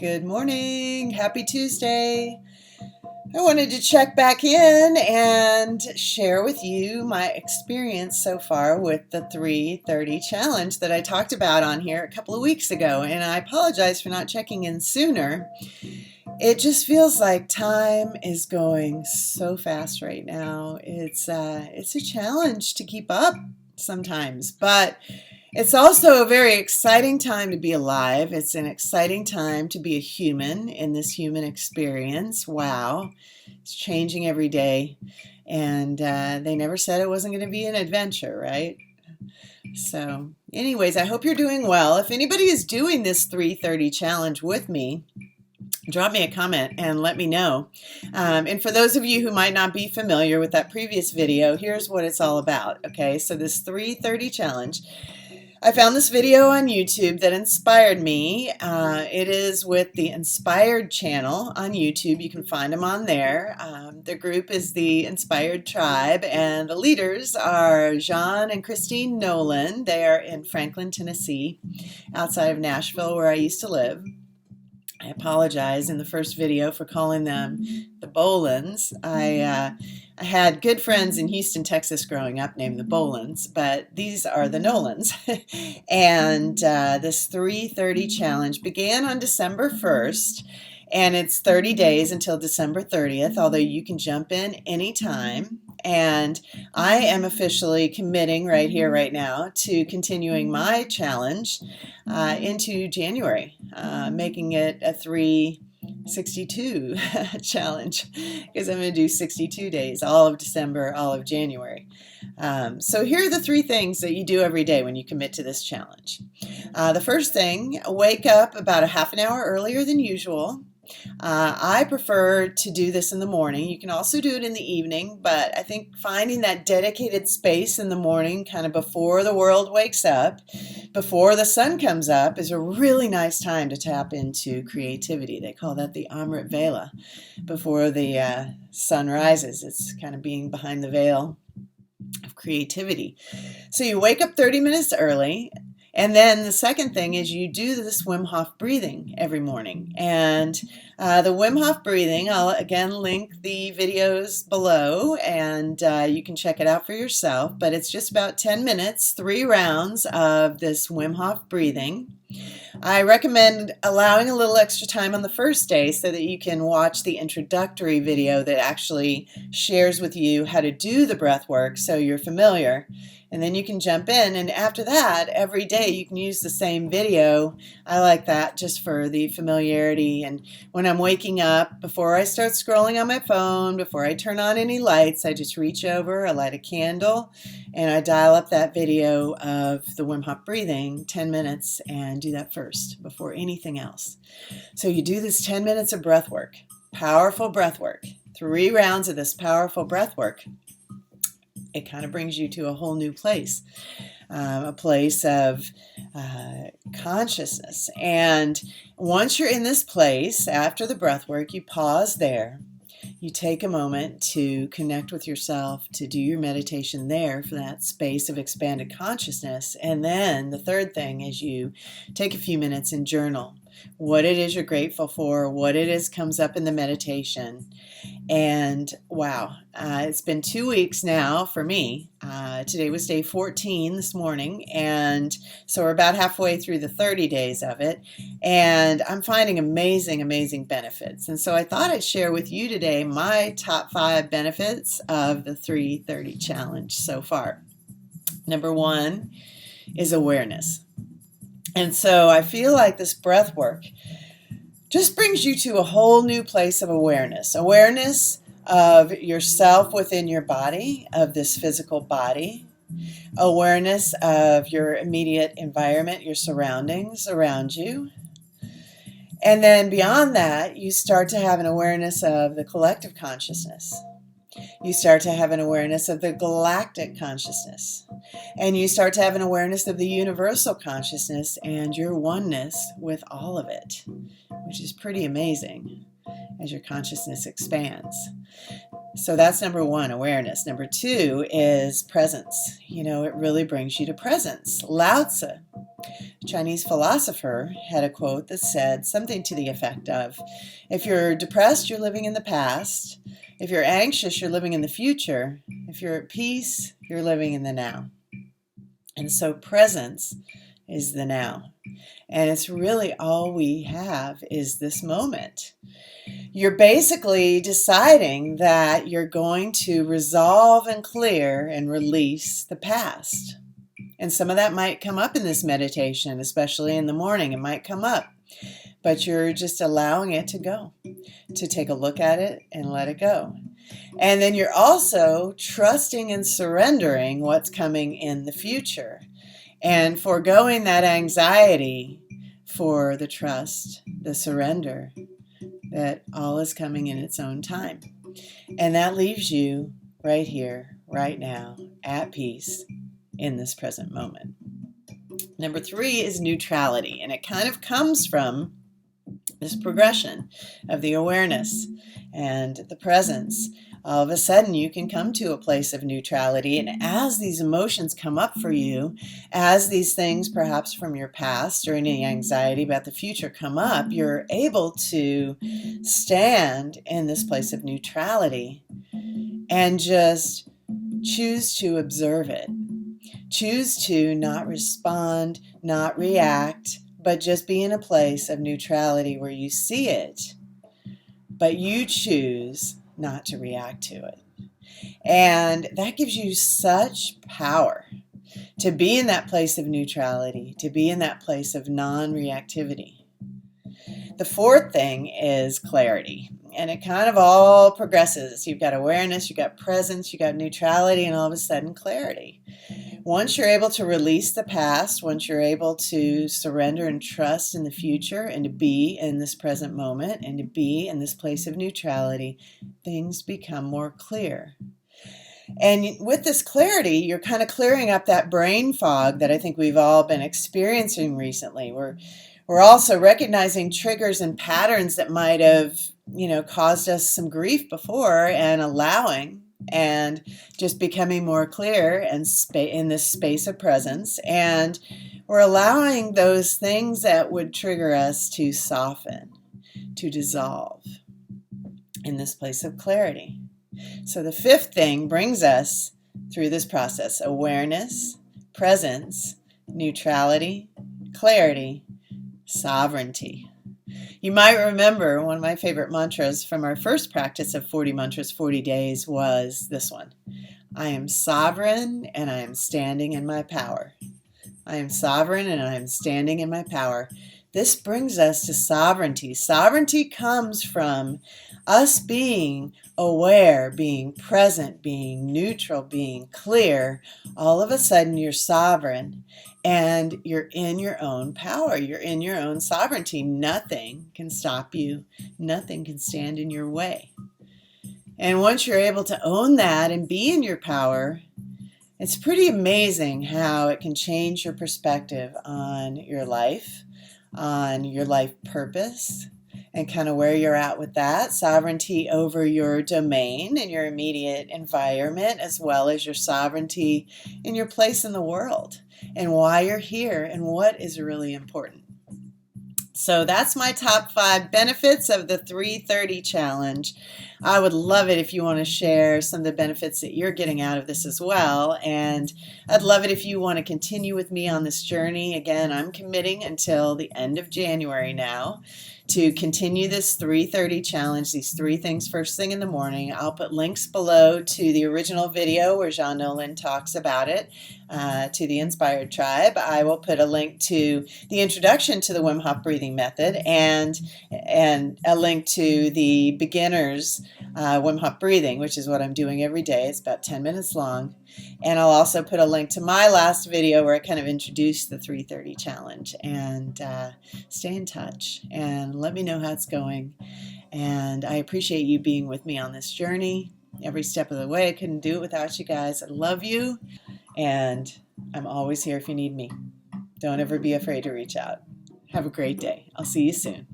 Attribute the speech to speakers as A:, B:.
A: Good morning. Happy Tuesday. I wanted to check back in and share with you my experience so far with the 3:30 challenge that I talked about on here a couple of weeks ago. And I apologize for not checking in sooner. It just feels like time is going so fast right now. It's a challenge to keep up sometimes, but it's also a very exciting time to be alive. It's an exciting time to be a human in this human experience. Wow, it's changing every day. And they never said it wasn't going to be an adventure, right? So anyways, I hope you're doing well. If anybody is doing this 3:30 challenge with me, drop me a comment and let me know. And for those of you who might not be familiar with that previous video, here's what it's all about. Okay, so this 3:30 challenge, I found this video on YouTube that inspired me. It is with the Inspired channel on YouTube. You can find them on there. The group is the Inspired Tribe, and the leaders are John and Christine Nolan. They are in Franklin, Tennessee, outside of Nashville, where I used to live. I apologize in the first video for calling them the Bolins. I had good friends in Houston, Texas growing up named the Bolins, but these are the Nolans. And this 3:30 challenge began on December 1st, and it's 30 days until December 30th, although you can jump in anytime. And I am officially committing right here, right now, to continuing my challenge into January, making it a 362 challenge, because I'm going to do 62 days, all of December, all of January. So here are the three things that you do every day when you commit to this challenge. The first thing, wake up about a half an hour earlier than usual. I prefer to do this in the morning. You can also do it in the evening, but I think finding that dedicated space in the morning, kind of before the world wakes up, before the sun comes up, is a really nice time to tap into creativity. They call that the Amrit Vela, before the sun rises. It's kind of being behind the veil of creativity. So you wake up 30 minutes early. And then the second thing is you do this Wim Hof breathing every morning. And the Wim Hof breathing, I'll again link the videos below, and you can check it out for yourself. But it's just about 10 minutes, 3 rounds of this Wim Hof breathing. I recommend allowing a little extra time on the first day so that you can watch the introductory video that actually shares with you how to do the breath work so you're familiar. And then you can jump in, and after that, every day you can use the same video. I like that just for the familiarity. And when I'm waking up, before I start scrolling on my phone, before I turn on any lights, I just reach over, I light a candle, and I dial up that video of the Wim Hof breathing, 10 minutes, and do that first before anything else. So you do this 10 minutes of breath work, powerful breath work, 3 rounds of this powerful breath work. It kind of brings you to a whole new place, a place of consciousness. And once you're in this place, after the breath work, you pause there. You take a moment to connect with yourself, to do your meditation there for that space of expanded consciousness. And then the third thing is you take a few minutes and journal what it is you're grateful for, what it is comes up in the meditation. And wow, it's been 2 weeks now for me. Today was day 14 this morning, and so we're about halfway through the 30 days of it, and I'm finding amazing, amazing benefits. And so I thought I'd share with you today my top 5 benefits of the 3:30 challenge so far. Number 1 is awareness. And so I feel like this breath work just brings you to a whole new place of awareness. Awareness of yourself within your body, of this physical body. Awareness of your immediate environment, your surroundings around you. And then beyond that, you start to have an awareness of the collective consciousness. You start to have an awareness of the galactic consciousness. And you start to have an awareness of the universal consciousness and your oneness with all of it, which is pretty amazing as your consciousness expands. So that's number 1, awareness. Number 2 is presence. You know, it really brings you to presence. Lao Tzu A Chinese philosopher had a quote that said something to the effect of, if you're depressed, you're living in the past. If you're anxious, you're living in the future. If you're at peace, you're living in the now. And so presence is the now. And it's really all we have is this moment. You're basically deciding that you're going to resolve and clear and release the past. And some of that might come up in this meditation, especially in the morning. It might come up, but you're just allowing it to go, to take a look at it and let it go. And then you're also trusting and surrendering what's coming in the future and foregoing that anxiety for the trust, the surrender, that all is coming in its own time. And that leaves you right here, right now, at peace in this present moment. Number 3 is neutrality, and it kind of comes from this progression of the awareness and the presence. All of a sudden you can come to a place of neutrality, and as these emotions come up for you, as these things perhaps from your past or any anxiety about the future come up, you're able to stand in this place of neutrality and just choose to observe it. Choose to not respond, not react, but just be in a place of neutrality where you see it, but you choose not to react to it. And that gives you such power to be in that place of neutrality, to be in that place of non-reactivity. The 4th thing is clarity. And it kind of all progresses. You've got awareness, you've got presence, you've got neutrality, and all of a sudden clarity. Once you're able to release the past, once you're able to surrender and trust in the future and to be in this present moment and to be in this place of neutrality, things become more clear. And with this clarity, you're kind of clearing up that brain fog that I think we've all been experiencing recently. We're also recognizing triggers and patterns that might have, caused us some grief before, and allowing and just becoming more clear and in this space of presence. And we're allowing those things that would trigger us to soften, to dissolve in this place of clarity. So the 5th thing brings us through this process: awareness, presence, neutrality, clarity, sovereignty. You might remember one of my favorite mantras from our first practice of 40 mantras, 40 days was this one: I am sovereign and I am standing in my power. I am sovereign and I am standing in my power. This brings us to sovereignty. Sovereignty comes from us being aware, being present, being neutral, being clear. All of a sudden you're sovereign and you're in your own power. You're in your own sovereignty. Nothing can stop you. Nothing can stand in your way. And once you're able to own that and be in your power, it's pretty amazing how it can change your perspective on your life purpose, and kind of where you're at with that. Sovereignty over your domain and your immediate environment, as well as your sovereignty in your place in the world and why you're here and what is really important. So that's my top 5 benefits of the 330 challenge. I would love it if you want to share some of the benefits that you're getting out of this as well. And I'd love it if you want to continue with me on this journey. Again, I'm committing until the end of January now to continue this 330 challenge, these 3 things first thing in the morning. I'll put links below to the original video where Jean Nolan talks about it, to the Inspired Tribe. I will put a link to the introduction to the Wim Hof breathing method and a link to the beginners Wim Hof breathing, which is what I'm doing every day. It's about 10 minutes long. And I'll also put a link to my last video where I kind of introduced the 330 challenge. And stay in touch and let me know how it's going. And I appreciate you being with me on this journey every step of the way. I couldn't do it without you guys. I love you. And I'm always here if you need me. Don't ever be afraid to reach out. Have a great day. I'll see you soon.